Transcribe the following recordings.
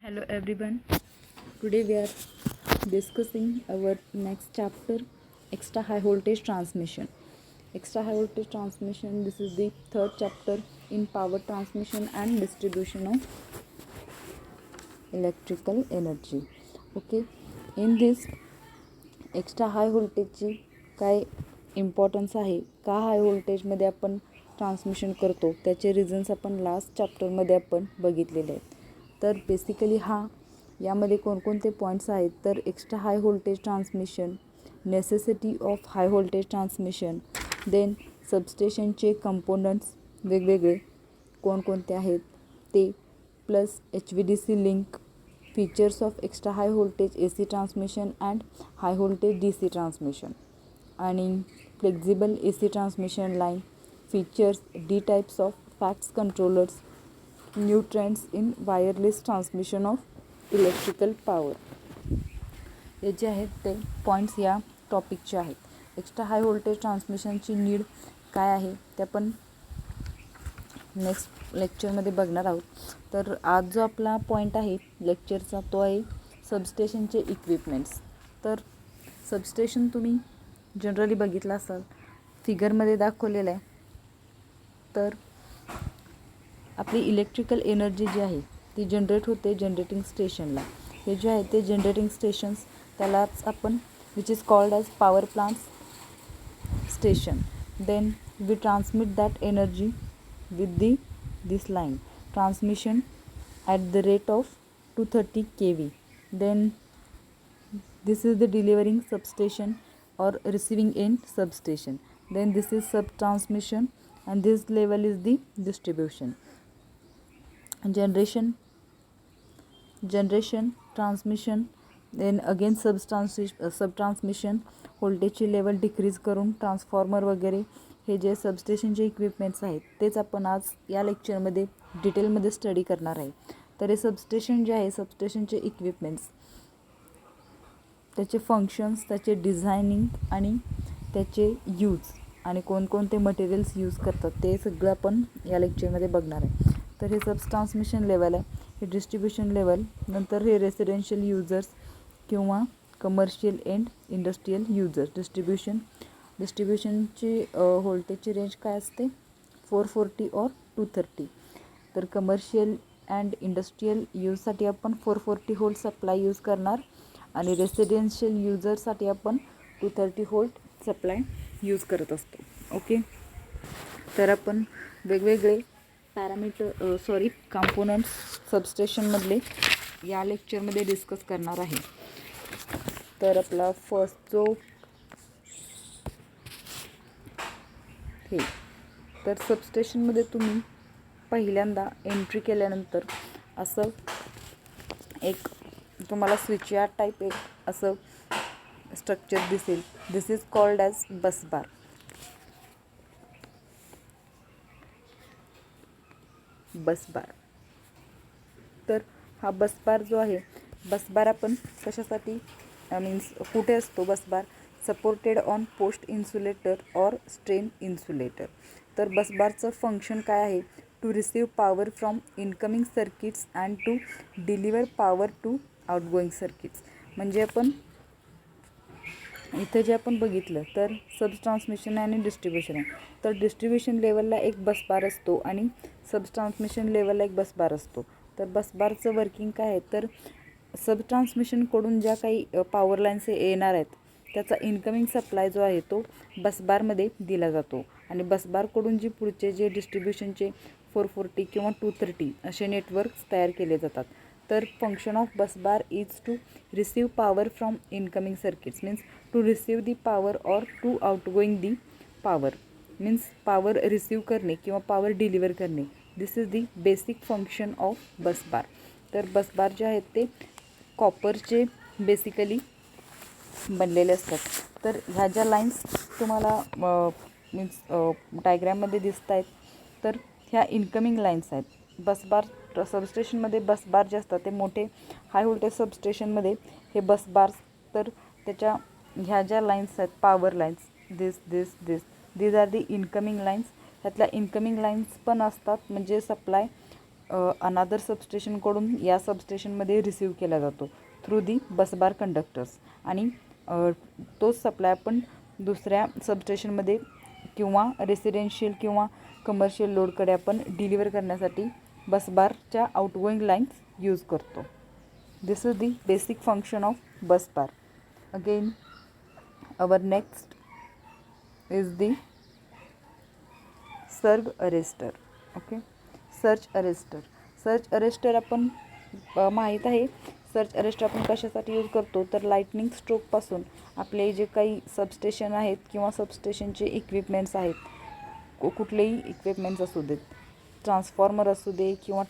Hello everyone. Today we are discussing our next chapter, extra high voltage transmission. Extra high voltage transmission, this is the third chapter in power transmission and distribution of electrical energy. Okay, in this extra high व्होल्टेजची काय importance आहे, का हाय व्होल्टेजमध्ये आपण transmission करतो, त्याचे reasons आपण last चॅप्टरमध्ये आपण बघितलेले आहेत. तर बेसिकली यामध्ये कोणकोणते पॉईंट्स आहेत, तर extra high voltage transmission, necessity of high voltage transmission, then सबस्टेशनचे कंपोनंट्स वेगवेगळे कोणकोणते आहेत ते, plus HVDC link, features of extra high voltage AC transmission and high voltage DC transmission, आणि flexible AC transmission line features, D types of FACTS controllers, new trends in wireless transmission of electrical power. हे जे आहेत ते points या टॉपिकचे आहेत. Extra high voltage ट्रान्समिशनची need काय आहे ते आपण नेक्स्ट लेक्चरमध्ये बघणार आहोत. तर आज जो आपला पॉईंट आहे लेक्चरचा तो आहे सबस्टेशनचे इक्विपमेंट्स. तर सबस्टेशन तुम्ही जनरली बघितलं असाल, फिगरमध्ये दाखवलेलं आहे. तर आपली इलेक्ट्रिकल एनर्जी जी आहे ती जनरेट होते जनरेटिंग स्टेशनला. हे जे आहे ते जनरेटिंग स्टेशन्स त्यालाच आपण which is called as power plants station. Then we transmit that energy with this line transmission at the rate of 230 kV. Then this is the delivering substation or receiving end substation. Then this is sub transmission and this level is the distribution. Generation, transmission, then again sub transmission, voltage level decrease करून transformer वगैरे हे जे सबस्टेशनचे equipments आहेत तेच आपण आज या लेक्चरमध्ये डिटेलमध्ये स्टडी करणार आहे. तर हे सबस्टेशन जे आहे, सबस्टेशनचे इक्विपमेंट्स, त्याचे फंक्शन्स, त्याचे डिझायनिंग आणि त्याचे यूज आणि कोणकोणते मटेरियल्स यूज करतात ते सगळं आपण या लेक्चरमध्ये बघणार आहे. तर हे सब ट्रान्समिशन लेवल आहे, हे डिस्ट्रीब्युशन लेवल, नंतर हे रेसिडेन्शियल युजर्स किंवा कमर्शियल अँड इंडस्ट्रियल युजर्स. डिस्ट्रीब्युशनची व्होल्टेजची रेंज काय असते 440 और 230. तर कमर्शियल अँड इंडस्ट्रियल यूजसाठी आपण 440 व्होल्ट सप्लाय यूज करणार आणि रेसिडेन्शियल युजरसाठी आपण 230 व्होल्ट सप्लाय यूज करत असतो. ओके, तर आपण वेगवेगळे कंपोनंट्स सबस्टेशनमधले या लेक्चरमध्ये डिस्कस करणार आहे. तर आपला फर्स्ट जो हे, तर सबस्टेशनमध्ये तुम्ही पहिल्यांदा एंट्री केल्यानंतर असं एक तुम्हाला स्विच यार्ड टाईप एक असं स्ट्रक्चर दिसेल. दिस इज कॉल्ड ॲज बस बार. तर हा बस बार जो आहे, बस बार आपण कशासाठी मीन्स कुठे असतो busbar, supported on post insulator और स्ट्रेन इन्सुलेटर. तर बसबारचं फंक्शन काय आहे, to receive power from incoming circuits and to deliver power to outgoing circuits. म्हणजे आपण इथं जे आपण बघितलं तर सब ट्रान्समिशन आणि डिस्ट्रीब्युशन आहे. तर डिस्ट्रीब्युशन लेवलला एक बसबार असतो आणि सब ट्रान्समिशन लेवलला एक बसबार असतो. तर बसबारचं वर्किंग काय आहे, तर सब ट्रान्समिशनकडून ज्या काही पॉवर लाईन्स येणार आहेत त्याचा इन्कमिंग सप्लाय जो आहे तो बसबारमध्ये दिला जातो आणि बसबारकडून जी पुढचे जे डिस्ट्रीब्युशनचे 440 किंवा 230 असे नेटवर्क्स तयार केले जातात. तर function of busbar is to receive power from incoming circuits, means to receive the power और to outgoing the power, means power receive करणे किंवा पॉवर डिलिव्हर करणे. This is the basic function of busbar. तर busbar जे आहेत ते कॉपरचे basically बनलेले असतात. तर ह्या ज्या लाईन्स तुम्हाला मीन्स डायग्रॅममध्ये दिसत आहेत तर ह्या इन्कमिंग लाईन्स आहेत. बसबार सबस्टेशनमध्ये बसबार जे असतात ते मोठे हाय व्होल्टेज सबस्टेशनमध्ये हे बसबार, तर त्याच्या ह्या ज्या लाईन्स आहेत power lines, these are the incoming lines. ह्यातल्या इन्कमिंग लाईन्स पण असतात म्हणजे सप्लाय अनादर सबस्टेशनकडून या सबस्टेशनमध्ये रिसीव केला जातो थ्रू दी बसबार कंडक्टर्स, आणि तोच सप्लाय आपण दुसऱ्या सबस्टेशनमध्ये किंवा रेसिडेन्शियल किंवा कमर्शियल लोडकडे आपण डिलिव्हर करण्यासाठी बसबारच्या आउटगोईंग लाईन्स यूज करतो. This is the basic function of busbar. Again our next is the surge arrester. Okay, surge arrester आपण माहीत आहे. सर्ज अरेस्टर आपण कशासाठी यूज करतो तर लाईटनिंग स्ट्रोकपासून आपले जे काही सबस्टेशन आहेत किंवा सबस्टेशनचे इक्विपमेंट्स आहेत, कुठलेही इक्विपमेंट्स असू देत, ट्रान्सफॉर्मर असू दे किंवा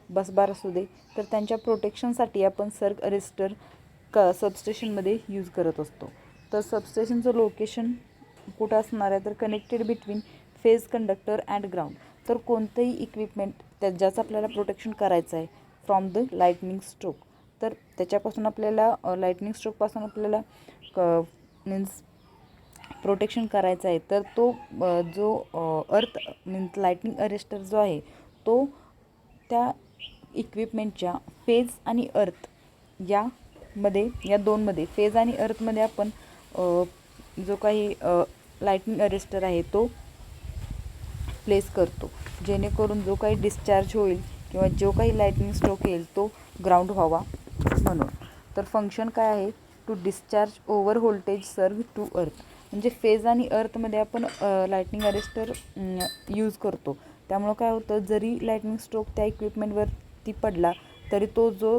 बसबार असू दे, तर त्यांच्या प्रोटेक्शनसाठी आपण सर्ज अरेस्टर सबस्टेशनमध्ये यूज करत असतो. तर सबस्टेशनचं लोकेशन कुठं असणार आहे तर connected between phase conductor and ground. तर कोणतंही इक्विपमेंट ज्याचं आपल्याला प्रोटेक्शन करायचं आहे फ्रॉम द लाईटनिंग स्ट्रोक, तर त्याच्यापासून आपल्याला लाईटनिंग स्ट्रोकपासून आपल्याला मीन्स प्रोटेक्शन करायचं आहे, तर तो जो अर्थ मीन्स लाईटनिंग अरेस्टर जो आहे तो त्या इक्विपमेंटच्या फेज आणि अर्थ या दोनमध्ये फेज आणि अर्थमध्ये आपण जो काही लाईटनिंग अरेस्टर आहे तो प्लेस करतो, जेणेकरून जो काही डिस्चार्ज होईल किंवा जो काही लाईटनिंग स्ट्रोक येईल तो ग्राउंड व्हावा म्हणून. तर फंक्शन काय आहे, टू डिस्चार्ज ओव्हर व्होल्टेज सर्व टू अर्थ. म्हणजे फेज आणि अर्थमध्ये आपण लाईटनिंग अरेस्टर यूज करतो. त्यामुळं काय होतं, जरी लाईटनिंग स्ट्रोक त्या इक्विपमेंटवरती पडला तरी तो जो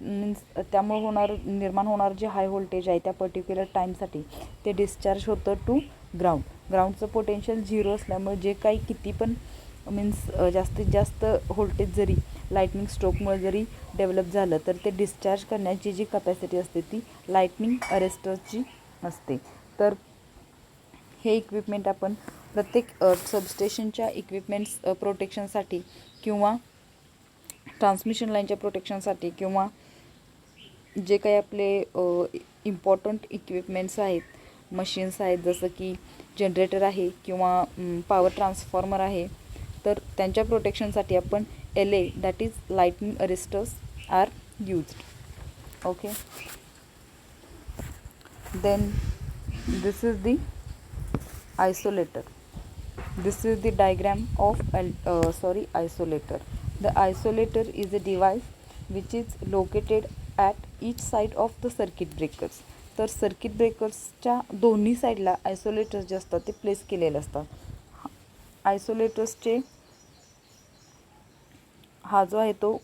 मीन्स त्यामुळे निर्माण होणार जे हाय व्होल्टेज आहे त्या पर्टिक्युलर टाईमसाठी ते डिस्चार्ज होतं टू ग्राउंड. ग्राउंडचं पोटेन्शियल 0 असल्यामुळे जे काही किती पण मीन्स जास्तीत जास्त व्होल्टेज जरी लाईटनिंग स्ट्रोकमुळे जरी डेव्हलप झालं तर ते डिस्चार्ज करण्याची जी कपॅसिटी असते ती लाईटनिंग अरेस्टरची असते. तर हे इक्विपमेंट आपण प्रत्येक सबस्टेशनच्या इक्विपमेंट्स प्रोटेक्शनसाठी किंवा ट्रान्समिशन लाईनच्या प्रोटेक्शनसाठी किंवा जे काही आपले इम्पॉर्टंट इक्विपमेंट्स आहेत, मशीन्स आहेत, जसं की जनरेटर आहे किंवा पॉवर ट्रान्सफॉर्मर आहे, तर त्यांच्या प्रोटेक्शनसाठी आपण LA that is lightning arresters are used. Okay, then this is the isolator. This is the diagram of isolator. The isolator is a device which is located at each side of the circuit breakers. तर circuit ब्रेकर्सच्या दोन्ही साईडला आयसोलेटर्स जे असतात ते place केलेले असतात. आयसोलेटर्सचे हा जो आहे तो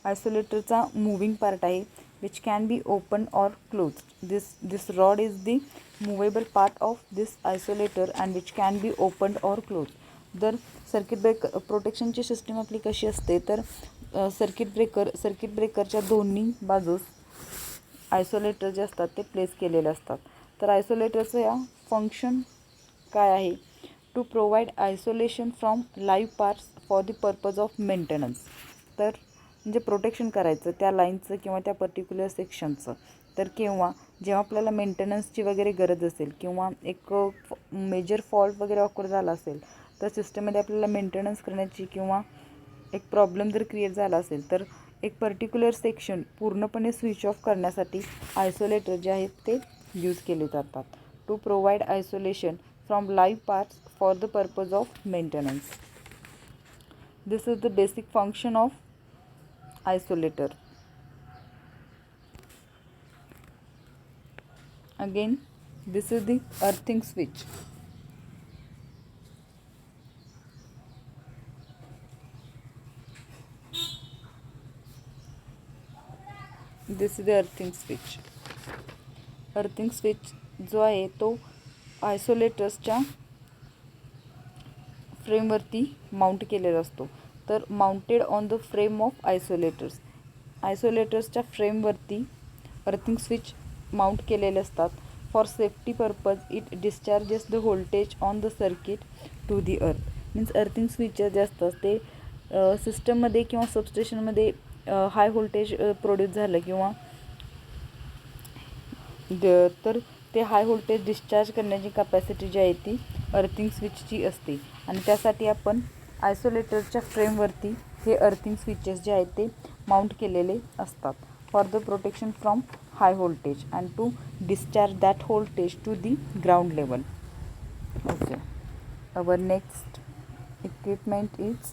आयसोलेटरचा मूविंग पार्ट आहे which can be open or closed. This rod is the movable part of this isolator and which can be opened or closed. जर सर्किट ब्रेकर प्रोटेक्शनची सिस्टीम आपली कशी असते तर सर्किट ब्रेकरच्या दोन्ही बाजूस आयसोलेटर जे असतात ते प्लेस केलेले असतात. तर आयसोलेटरचं या फंक्शन काय आहे, to provide isolation from live parts for the purpose of maintenance. तर म्हणजे प्रोटेक्शन करायचं त्या लाईनचं किंवा त्या पर्टिक्युलर सेक्शनचं. तर जेव्हा आपल्याला मेंटेनन्सची वगैरे गरज असेल किंवा एक मेजर फॉल्ट वगैरे ऑकर झाला असेल तर सिस्टममध्ये आपल्याला मेंटेनन्स करण्याची किंवा एक प्रॉब्लेम जर क्रिएट झाला असेल तर एक पर्टिक्युलर सेक्शन पूर्णपणे स्विच ऑफ करण्यासाठी आयसोलेटर जे आहेत ते यूज केले जातात. To provide isolation from live parts for the purpose of maintenance. This is the basic function of isolator. Again, this is the earthing switch. This is the earthing switch. Earthing switch जो आहे तो आयसोलेटर्सच्या फ्रेमवरती mount केलेला असतो. तर mounted on the frame of आयसोलेटर्सच्या फ्रेमवरती earthing switch mount केलेले असतात. For safety purpose it discharges the voltage on the circuit to the earth. Means earthing switch जे असतात ते सिस्टममध्ये किंवा सबस्टेशनमध्ये हाय व्होल्टेज प्रोड्यूस झालं किंवा तर ते हाय व्होल्टेज डिस्चार्ज करण्याची कपॅसिटी जी आहे ती अर्थिंग स्विचची असते आणि त्यासाठी आपण आयसोलेटरच्या फ्रेमवरती हे अर्थिंग स्विचेस जे आहेत ते माउंट केलेले असतात for the protection from high voltage and to discharge that voltage to the ground level. Okay, our next equipment is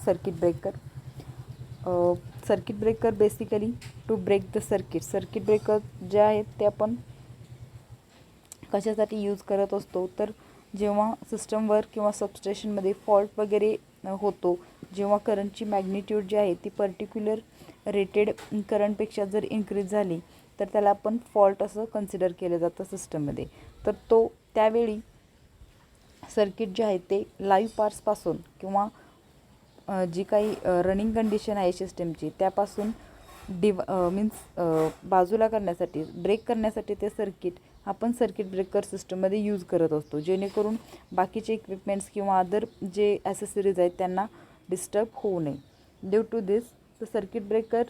circuit breaker. Circuit breaker basically to break the circuit. Circuit breaker जे आहेत ते आपण कशासाठी use करत असतो, तर जेव्हा सिस्टमवर किंवा सबस्टेशनमध्ये फॉल्ट वगैरे होतो, जेव्हा करंटची मॅग्निट्यूड जी आहे ती पर्टिक्युलर रेटेड करंटपेक्षा जर इन्क्रीज झाली तर त्याला आपण फॉल्ट असं कन्सिडर केलं जातं सिस्टममध्ये. तर त्यावेळी सर्किट जे आहे ते लाईव्ह पार्ट्सपासून किंवा जी काही रनिंग कंडिशन आहे सिस्टमची त्यापासून बाजूला करण्यासाठी, ब्रेक करण्यासाठी ते सर्किट आपण सर्किट ब्रेकर सिस्टममध्ये यूज करत असतो, जेणेकरून बाकीचे इक्विपमेंट्स किंवा अदर जे ॲसेसरीज आहेत त्यांना डिस्टर्ब होऊ नये. Due to this the circuit breaker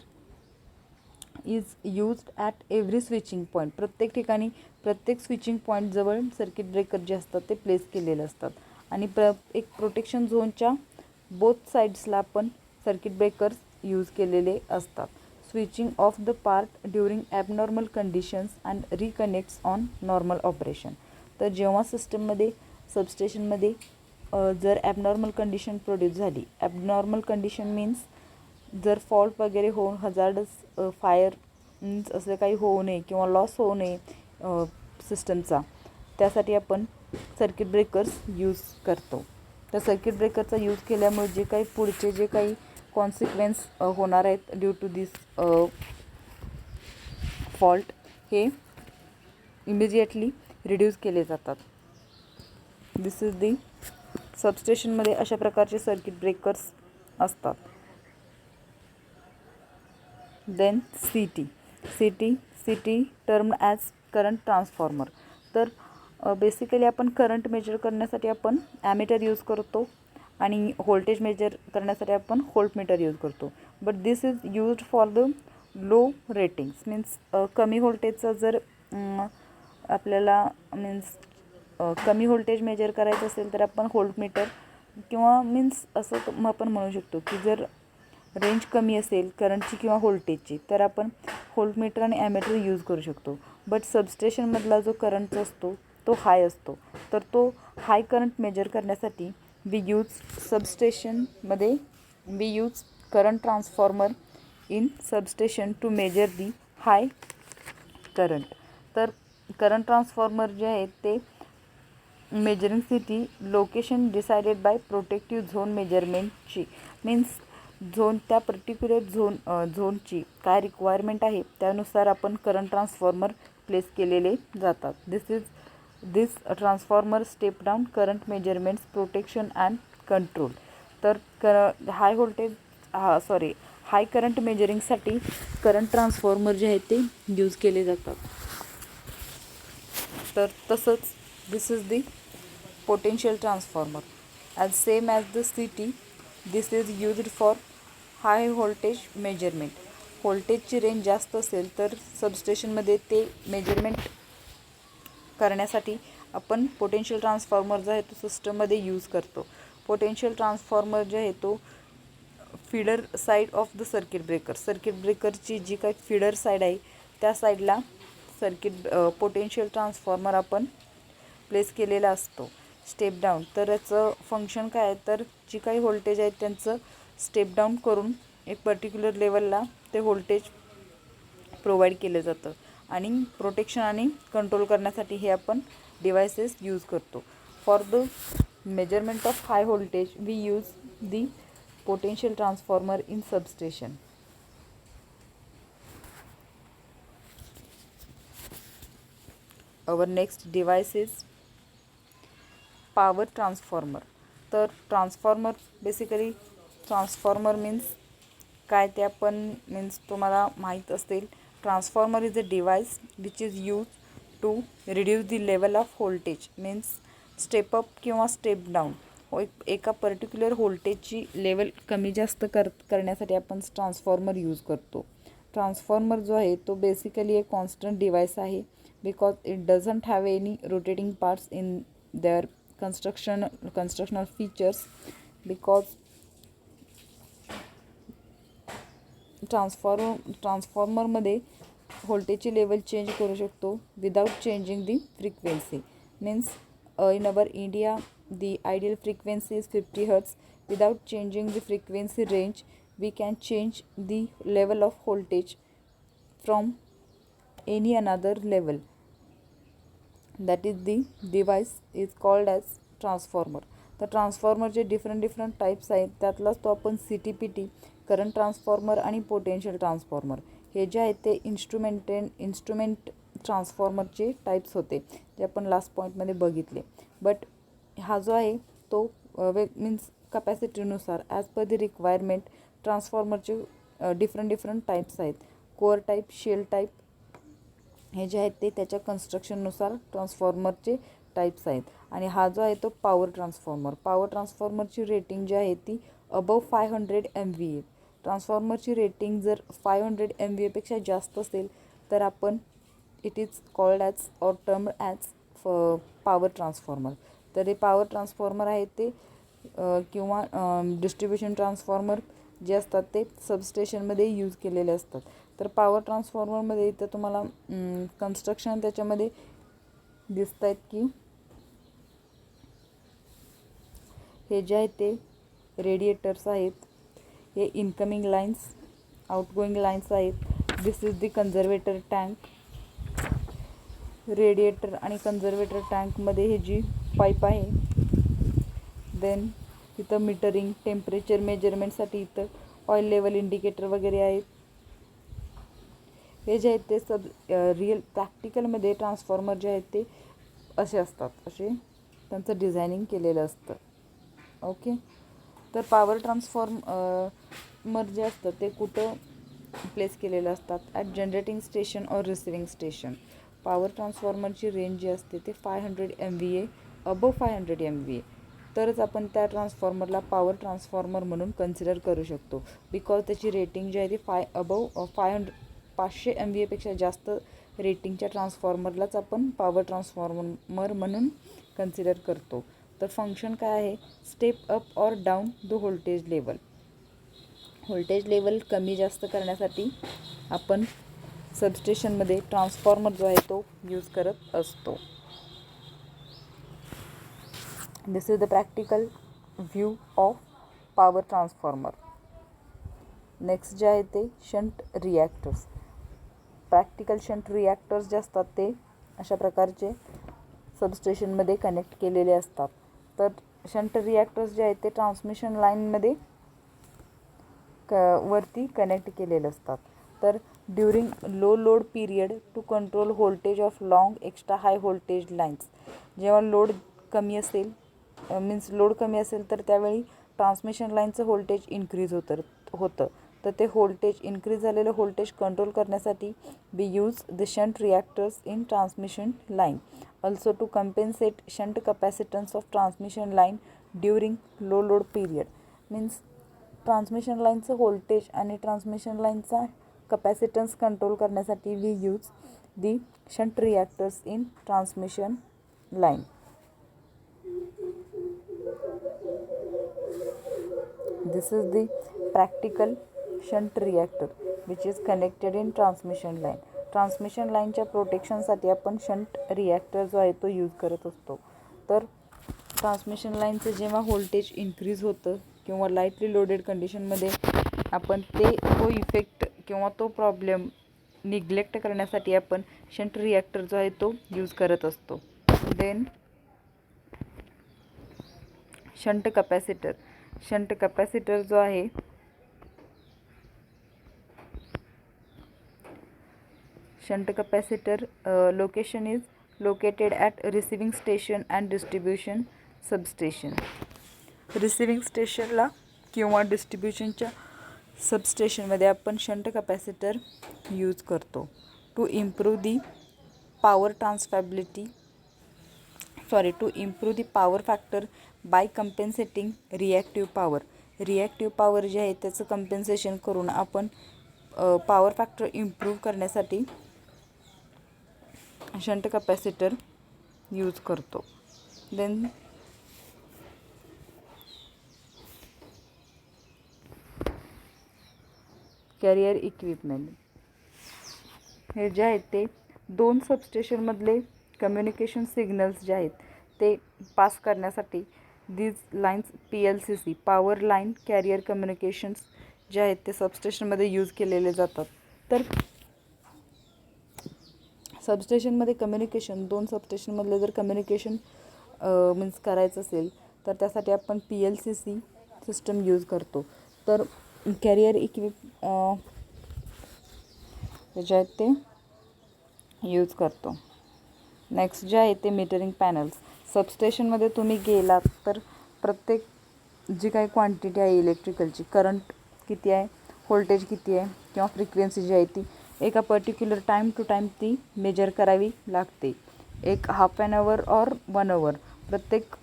is used at every switching point. प्रत्येक ठिकाणी प्रत्येक स्विचिंग पॉईंटजवळ सर्किट ब्रेकर जे असतात ते प्लेस केलेले असतात आणि एक प्रोटेक्शन झोनच्या बोथ साईड्सला आपण सर्किट ब्रेकर्स यूज केलेले असतात. Switching off the part during abnormal conditions and reconnects on normal operation. तर जेव्हा सिस्टममध्ये सबस्टेशनमध्ये जर ॲबनॉर्मल कंडिशन प्रोड्यूस झाली, ॲबनॉर्मल कंडिशन मीन्स जर फॉल्ट वगैरे होऊन हजार्डस फायर मीन्स असं काही होऊ नये किंवा लॉस होऊ नये सिस्टमचा, त्यासाठी आपण सर्किट ब्रेकर्स यूज करतो. तर सर्किट ब्रेकरचा यूज केल्यामुळे जे काही पुढचे जे काही कॉन्सिक्वेन्स होणार आहेत ड्यू टू दिस फॉल्ट हे इमिजिएटली रिड्यूस केले जातात. दिस इज दी सबस्टेशनमध्ये अशा प्रकारचे सर्किट ब्रेकर्स असतात. Then CT termed as current transformer. तर बेसिकली आपण करंट मेजर करण्यासाठी आपण ॲमीटर यूज करतो आणि व्होल्टेज मेजर करण्यासाठी आपण व्होल्टमीटर यूज करतो. But this is used for the low ratings means कमी व्होल्टेजचा जर आपल्याला कमी व्होल्टेज मेजर करायचं असेल तर आपण व्होल्टमीटर किंवा मीन्स असं आपण म्हणू शकतो की जर रेंज कमी असेल करंटची किंवा व्होल्टेजची तर आपण व्होल्टमीटर आणि ॲमीटर यूज करू शकतो. बट सबस्टेशनमधला जो करंट असतो तो हाय असतो, तर तो हाय करंट मेजर करण्यासाठी we use current transformer in substation to measure the high current. तर करंट ट्रान्सफॉर्मर जे आहेत ते measuring CT location decided by protective zone मेजरमेंटची मीन्स त्या पर्टिक्युलर झोनची काय रिक्वायरमेंट आहे त्यानुसार आपण करंट ट्रान्सफॉर्मर प्लेस केलेले जातात. This transformer step down current measurements protection and control. तर हाय करंट मेजरिंगसाठी करंट ट्रान्सफॉर्मर जे आहेत ते यूज केले जातात. तर तसंच this is the potential transformer as same as the CT. This is used for high voltage measurement. व्होल्टेजची रेंज जास्त असेल तर सबस्टेशनमध्ये ते मेजरमेंट करण्यासाठी आपण पोटेन्शियल ट्रान्सफॉर्मर जो आहे तो सिस्टममध्ये यूज करतो. पोटेन्शियल ट्रान्सफॉर्मर जे आहे तो feeder side of the circuit ब्रेकरची जी काही फीडर साईड आहे त्या साईडला पोटेन्शियल ट्रान्सफॉर्मर आपण प्लेस केलेला असतो. स्टेप डाऊन, तर याचं फंक्शन काय आहे तर जी काही व्होल्टेज आहेत त्यांचं स्टेप डाऊन करून एक पर्टिक्युलर लेवलला ते व्होल्टेज प्रोव्हाइड केलं जातं आणि प्रोटेक्शन आणि कंट्रोल करण्यासाठी हे आपण डिव्हायसेस यूज करतो. For the measurement of high voltage we use the potential transformer in substation. Our next device is power transformer. तर ट्रान्सफॉर्मर मीन्स काय ते आपण तुम्हाला माहीत असेल. Transformer is a device which is use to reduce the level of voltage means step up किंवा step down. एका particular व्होल्टेजची लेवल कमी जास्त करण्यासाठी आपण ट्रान्सफॉर्मर यूज करतो. ट्रान्सफॉर्मर जो आहे तो बेसिकली एक कॉन्स्टंट डिव्हाइस आहे because it doesn't have any rotating parts in their constructional features, because ट्रान्सफॉर्मरमध्ये व्होल्टेजची लेवल चेंज करू शकतो without changing the frequency. Means in our India the ideal frequency is 50 Hz. Without changing the frequency range, we can change the level of voltage from any another level. That is the device is called as transformer. तर ट्रान्सफॉर्मरचे different types आहेत. त्यातलाच तो आपण CTPT, current transformer आणि potential transformer हे जे आहेत ते इन्स्ट्रुमेंट ट्रान्सफॉर्मरचे टाईप्स होते जे आपण लास्ट पॉईंटमध्ये बघितले. बट हा जो आहे तो मीन्स कपॅसिटीनुसार ॲज पर दी रिक्वायरमेंट ट्रान्सफॉर्मरचे डिफरंट टाईप्स आहेत. कोअर टाईप, शेल टाईप हे जे आहेत ते त्याच्या कन्स्ट्रक्शननुसार ट्रान्सफॉर्मरचे टाईप्स आहेत. आणि हा जो आहे तो पॉवर ट्रान्सफॉर्मरची रेटिंग जी आहे ती अबव 500 MVA. ट्रान्सफॉर्मरची रेटिंग जर 500 MVA पेक्षा जास्त असेल तर आपण it is called as or termed as power transformer. तर हे पॉवर ट्रान्सफॉर्मर आहे ते किंवा डिस्ट्रीब्युशन ट्रान्सफॉर्मर जे असतात ते सबस्टेशनमध्ये यूज केलेले असतात. तर पॉवर ट्रान्सफॉर्मरमध्ये इथं तुम्हाला कन्स्ट्रक्शन त्याच्यामध्ये दिसत आहेत की हे जे आहेत ते रेडिएटर्स आहेत, हे इनकमिंग लाईन्स, आउटगोईंग लाईन्स आहेत. This is the conservator tank. Radiator आणि कन्झर्वेटर टँकमध्ये हे जी पाईप आहे. देन इथं मीटरिंग, टेम्परेचर मेजरमेंटसाठी इथं ऑइल लेवल इंडिकेटर वगैरे आहेत. हे जे आहेत ते रिअल प्रॅक्टिकलमध्ये ट्रान्सफॉर्मर जे आहेत ते असे असतात, असे त्यांचं डिझायनिंग केलेलं असतं. ओके. तर पॉवर ट्रान्सफॉर्मर जे असतं ते कुठं प्लेस केलेलं असतात? ॲट जनरेटिंग स्टेशन और रिसिविंग स्टेशन. पॉवर ट्रान्सफॉर्मरची रेंज जी असते ते 500 MVA, अबव 500 MVA तरच आपण त्या ट्रान्सफॉर्मरला पॉवर ट्रान्सफॉर्मर म्हणून कन्सिडर करू शकतो. बिकॉज त्याची रेटिंग जी आहे ती 500 MVA पेक्षा जास्त रेटिंगच्या ट्रान्सफॉर्मरलाच आपण पॉवर ट्रान्सफॉर्मर म्हणून कन्सिडर करतो. तर फंक्शन काय आहे? स्टेप अप और down the voltage level. Voltage level कमी जास्त करण्यासाठी आपण सबस्टेशनमध्ये ट्रान्सफॉर्मर जो आहे तो यूज करत असतो. This is the practical view of power transformer. Next जे आहे ते shunt reactors. Practical shunt reactors जे असतात ते अशा प्रकारचे सबस्टेशनमध्ये कनेक्ट केलेले असतात. तर शंट रिॲक्टर्स जे आहेत ते ट्रान्समिशन लाईनमध्ये वरती कनेक्ट केलेले असतात. तर during low load period to control voltage of long extra high voltage lines. जेव्हा लोड कमी असेल लोड कमी असेल तर त्यावेळी ट्रान्समिशन लाईनचं व्होल्टेज इन्क्रीज होतं. तर ते व्होल्टेज इन्क्रीज झालेलं व्होल्टेज कंट्रोल करण्यासाठी we use the shunt reactors in transmission line. Also to compensate shunt capacitance of transmission line during low load period. Means transmission लाईनचं व्होल्टेज आणि ट्रान्समिशन लाईनचा capacitance control करण्यासाठी we use the shunt reactors in transmission line. This is the practical shunt reactor which is connected in transmission line. Transmission लाईनच्या प्रोटेक्शनसाठी आपण shunt reactor जो आहे तो use करत असतो. तर ट्रान्समिशन लाईनचं जेव्हा व्होल्टेज इन्क्रीज होतं किंवा लाईटली लोडेड कंडिशनमध्ये आपण तो इफेक्ट किंवा तो प्रॉब्लेम निग्लेक्ट करण्यासाठी आपण शंट रिॲक्टर जो आहे तो यूज करत असतो. Then shunt capacitor. Shunt capacitor जो आहे shunt capacitor location is located at receiving station and distribution substation. Receiving स्टेशनला किंवा डिस्ट्रीब्युशनच्या सबस्टेशनमध्ये आपण शंट कपॅसिटर यूज करतो to improve the power to improve the power factor by compensating reactive power. Reactive power जे आहे त्याचं कंपेन्सेशन करून आपण पॉवर फॅक्टर इम्प्रूव्ह करण्यासाठी शंट कपॅसिटर यूज करतो. Then carrier equipment. हे जे आहेत ते दोन सबस्टेशनमधले कम्युनिकेशन सिग्नल्स जे आहेत ते पास करण्यासाठी these lines PLCC power line carrier communications जे आहेत ते सबस्टेशनमध्ये यूज केलेले जातात. तर सबस्टेशनमध्ये कम्युनिकेशन, दोन सबस्टेशनमधले जर कम्युनिकेशन मीन्स करायचं असेल तर त्यासाठी आपण PLCC सिस्टम यूज करतो. तर कॅरियर जे आहेत ते यूज करतो. नेक्स्ट जे आहे ते मीटरिंग पॅनल्स. सबस्टेशनमध्ये तुम्ही गेलात तर प्रत्येक जी काही क्वांटिटी आहे इलेक्ट्रिकलची, करंट किती आहे, व्होल्टेज किती आहे किंवा फ्रिक्वेन्सी जी आहे ती एका पर्टिक्युलर टाईम टू टाईम ती मेजर करावी लागते. एक हाफ ॲन आवर ऑर 1 आवर प्रत्येक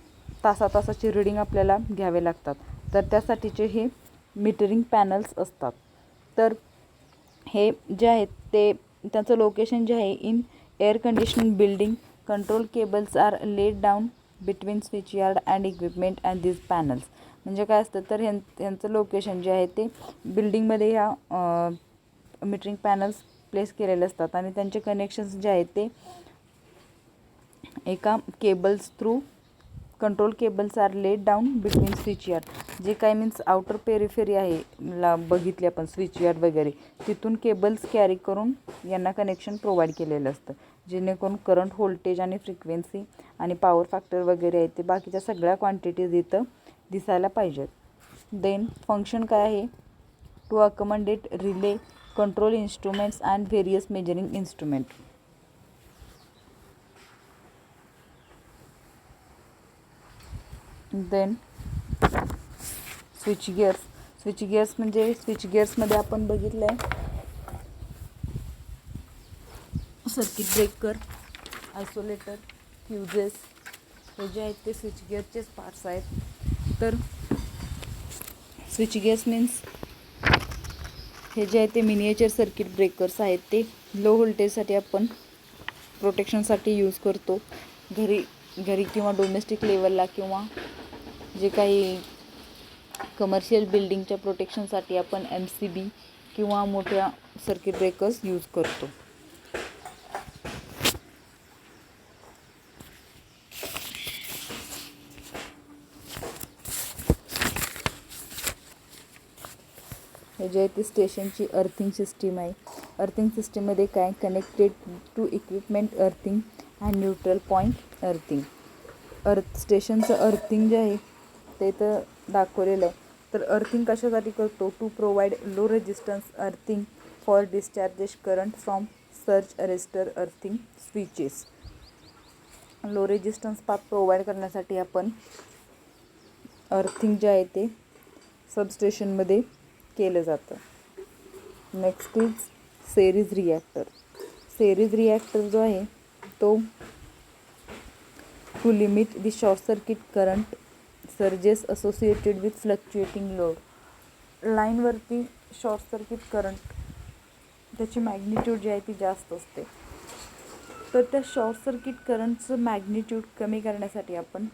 तासाची रीडिंग आपल्याला घ्यावे लागतात. तर त्यासाठीचे हे मीटरिंग पॅनल्स असतात. तर हे जे आहेत ते त्याचं लोकेशन जे आहे in air condition building. Control cables are laid down between switchyard and equipment and these panels. म्हणजे काय असतं तर यांचं लोकेशन जे आहे ते बिल्डिंगमध्ये ह्या मीटरिंग पॅनल्स प्लेस केलेले असतात आणि त्यांचे कनेक्शन्स जे आहेत ते एका cables through control cables are laid down between switchyard. जे काय मीन्स आउटर पेरिफेरी आहे बघितली आपण स्विच यार्ड वगैरे, तिथून केबल्स कॅरी करून यांना कनेक्शन प्रोव्हाइड केलेलं असतं, जेणेकरून करंट, व्होल्टेज आणि फ्रिक्वेन्सी आणि पॉवर फॅक्टर वगैरे आहे ते बाकीच्या सगळ्या क्वांटिटीज इथं दिसायला पाहिजेत. देन फंक्शन काय आहे, to accommodate relay, control instruments and various measuring instrument. Then switchgears म्हणजे स्विच गिअर्समध्ये आपण बघितलं आहे सर्किट ब्रेकर, आयसोलेटर, फ्युजेस हे जे आहेत ते स्विच गिअरचेच पार्ट्स आहेत. तर स्विच गिअर्स मीन्स हे जे आहे ते मिनिएचर सर्किट ब्रेकर्स आहेत. ते लो व्होल्टेजसाठी आपण प्रोटेक्शनसाठी यूज करतो. घरी किंवा डोमेस्टिक लेवलला किंवा जे काही कमर्शियल बिल्डिंगच्या प्रोटेक्शनसाठी आपण MCB किंवा मोठ्या सर्किट ब्रेकर्स यूज करतो. हे जे आहे ते स्टेशनची अर्थिंग सिस्टीम आहे. अर्थिंग सिस्टीममध्ये काय, connected to equipment earthing and neutral point earthing. स्टेशनचं अर्थिंग जे आहे ते तर दाखवलेलं आहे. तर अर्थिंग कशासाठी करतो, to provide low resistance earthing for discharges current from surge arrester earthing switches. Low resistance path provide करण्यासाठी आपण अर्थिंग जे आहे ते सबस्टेशनमध्ये केलं जातं. Next is series reactor. Series reactor जो आहे तो to limit the short circuit current surges associated with fluctuating load. लाईनवरती शॉर्ट सर्किट करंट त्याची मॅग्निट्यूड जी आहे ती जास्त असते. तर त्या शॉर्ट सर्किट करंटचं मॅग्निट्यूड कमी करण्यासाठी आपण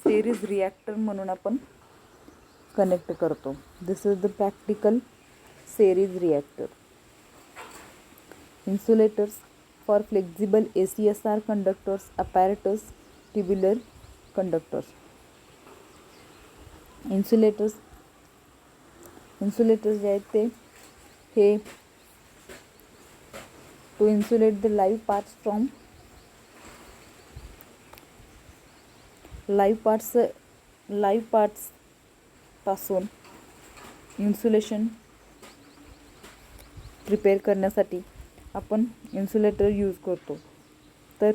सेरीज रिॲक्टर म्हणून आपण कनेक्ट करतो. This is the practical series reactor. Insulators for flexible ACSR conductors apparatus tubular conductors. Insulators जे आहेत ते हे to insulate the live parts पासून इन्सुलेशन प्रिपेअर करण्यासाठी आपण इन्सुलेटर यूज करतो. तर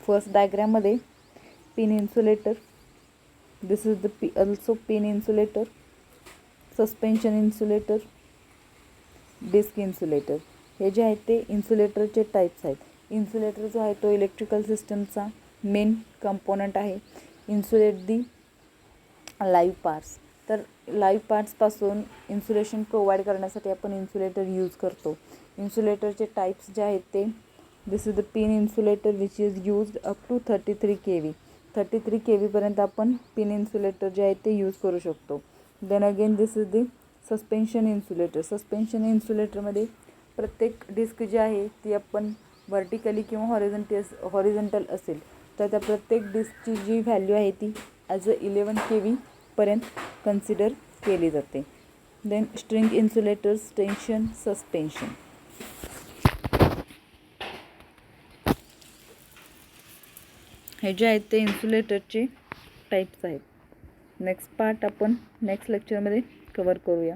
फर्स्ट डायग्राममध्ये pin insulator, this is the also pin insulator, suspension insulator, disc insulator. हे जे आहेत ते इन्सुलेटरचे टाईप्स आहेत. इन्सुलेटर जो आहे तो इलेक्ट्रिकल सिस्टमचा मेन कंपोनंट आहे. इन्सुलेट दी लाईव्ह पार्ट्स. तर लाईव्ह पार्ट्सपासून इन्सुलेशन प्रोव्हाइड करण्यासाठी आपण इन्सुलेटर यूज करतो. इन्सुलेटरचे टाईप्स जे आहेत ते this is the pin insulator which is used up to 33 kV. 33 kV पर्यंत आपण पिन इन्सुलेटर जे आहे ते यूज करू शकतो. Then again this is the suspension insulator. Suspension इन्सुलेटरमध्ये प्रत्येक डिस्क जी आहे ती आपण व्हर्टिकली किंवा हॉरिझॉन्टल असेल तर त्या प्रत्येक डिस्कची जी व्हॅल्यू आहे ती ॲज अ 11 kV पर्यंत कन्सिडर केली जाते. Then string insulators, tension, suspension. हे जे आहेत ते इन्सुलेटरचे टाईप्स आहेत. नेक्स्ट पार्ट आपण नेक्स्ट लेक्चरमध्ये कवर करूया.